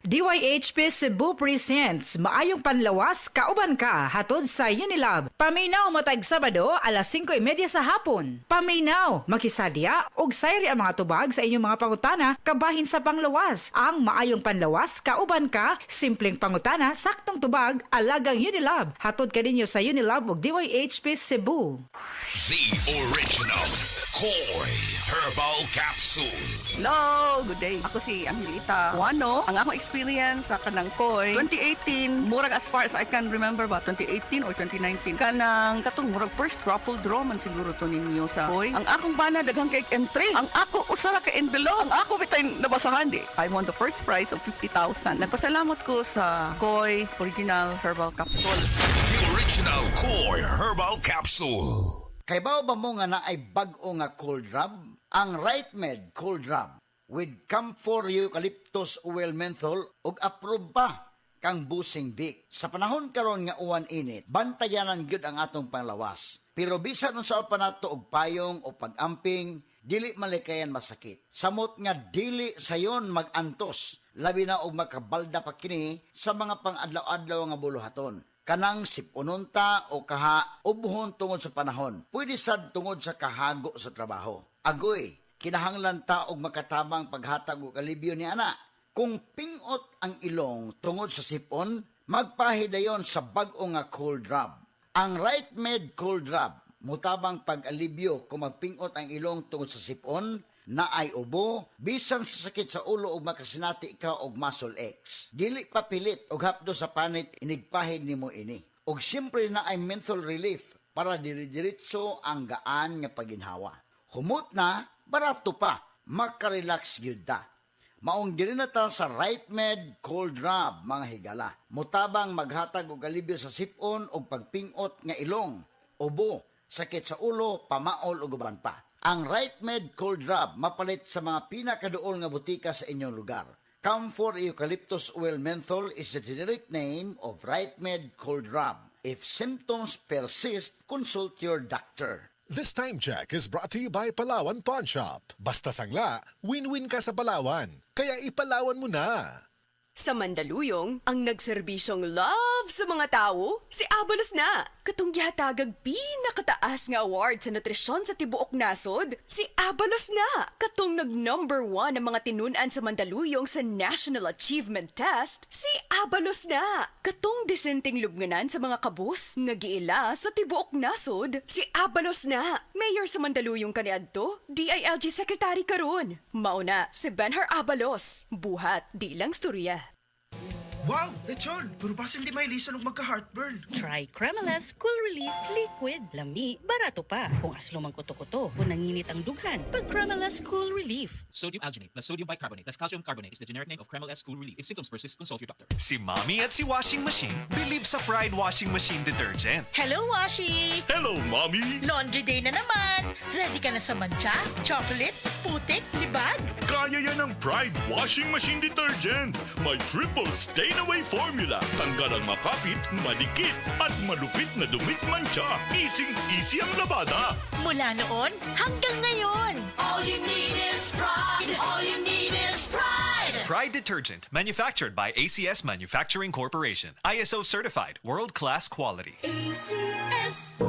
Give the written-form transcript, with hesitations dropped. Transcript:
DYHP Cebu presents Maayong Panlawas, Kauban Ka, hatod sa Unilab. Paminaw matag Sabado, alas 5:30 sa hapon. Paminaw, makisadya, og sayri ang mga tubag sa inyong mga pangutana, kabahin sa panglawas. Ang Maayong Panlawas, Kauban Ka, simpleng pangutana, saktong tubag, alagang Unilab. Hatod ka ninyo sa Unilab ug DYHP Cebu. The original Koi Herbal Capsule. Hello! Good day. Ako si Angelita Juano. Ang akong experience sa kanang Koi, 2018, murag as far as I can remember ba, 2018 or 2019, kanang katong murag first raffle draw man siguro to ninyo sa Koi. Ang akong bana, daghang kay entry. Ang ako, usara ka envelope. Ang ako, bitay nabasahan di. I won the first prize of 50,000. Nagpasalamat ko sa Koi Original Herbal Capsule. The original Koi Herbal Capsule. Kay bao ba mo nga na ay bag-o nga cold rub? Ang Right Med Cold Rub with Camphor Eucalyptus Oil Menthol ug approve pa kang busing Vic. Sa panahon karon nga uwan init, bantayanan gyud ang atong panglawas. Pero bisan unsa pa nato og payong o pag-amping, dili malikayan masakit. Samot nga dili sayon mag-antos, labi na og makabalda pa kini sa mga pang-adlaw-adlaw nga buluhaton. Kanang sipununta o kaha ubuhon tungod sa panahon. Pwede sad tungod sa kahago sa trabaho. Agoy, kinahanglan ta og makatabang paghatag og alibyo ni ana. Kung pingot ang ilong tungod sa sipon, magpahidayon sa bag-o nga cold rub. Ang Right Med Cold Rub, mutabang pag-alibyo kung magpingot ang ilong tungod sa sipon, na ay ubo, bisan sa sakit sa ulo o makasinati ka og muscle X. Dili papilit og hapdo sa panit inigpahid nimo ini. Og siyempre na ay menthol relief para diri-diritso ang gaan nga paginhawa. Humot na, barato pa, makarelax gyud ta. Maong diri na ta sa Right Med Cold Rub, mga higala. Mutabang maghatag og alibyo sa sipon og pagpingot nga ilong, ubo, sakit sa ulo, pamaol ug uban pa. Ang Right Med Cold Rub mapalit sa mga pinakaduol nga butika sa inyong lugar. Camphor Eucalyptus Oil Menthol is the generic name of Right Med Cold Rub. If symptoms persist, consult your doctor. This time check is brought to you by Palawan Pawn Shop. Basta sangla, win-win ka sa Palawan. Kaya ipalawan mo na. Sa Mandaluyong, ang nagserbisyong love sa mga tao, si Abalos na. Katong gihatagag pinakataas nga award sa nutrisyon sa tibuok nasod, si Abalos na. Katong nag-number 1 ang mga tinunan sa Mandaluyong sa National Achievement Test, si Abalos na. Katong disenteng lubnganan sa mga kabus, nga giila sa tibuok nasod, si Abalos na. Mayor sa Mandaluyong kaniadto, DILG Secretary karon. Mauna, si Benhar Abalos. Buhat, di lang storya. Wow, lechon! Pero basin di may lisan og magka-heartburn. Try Cremelas Cool Relief Liquid. Lami, barato pa. Kung aslo mang kuto-kuto o nanginit ang dughan, pag Cremelas Cool Relief. Sodium alginate plus sodium bicarbonate plus calcium carbonate is the generic name of Kreml S Cool Relief. If symptoms persist, consult your doctor. Si Mommy at si Washing Machine believe sa Pride Washing Machine Detergent. Hello, Washi! Hello, Mommy! Laundry day na naman! Ready ka na sa mancha, chocolate, putik, libag? Kaya yan ang Pride Washing Machine Detergent. May triple stain-away formula. Tanggal ang makapit, madikit, at malupit na dumit mancha. Easy-easy ang labada. Mula noon hanggang ngayon. All you need is pride. All you need is pride. Pride Detergent, manufactured by ACS Manufacturing Corporation. ISO certified, world-class quality. ACS.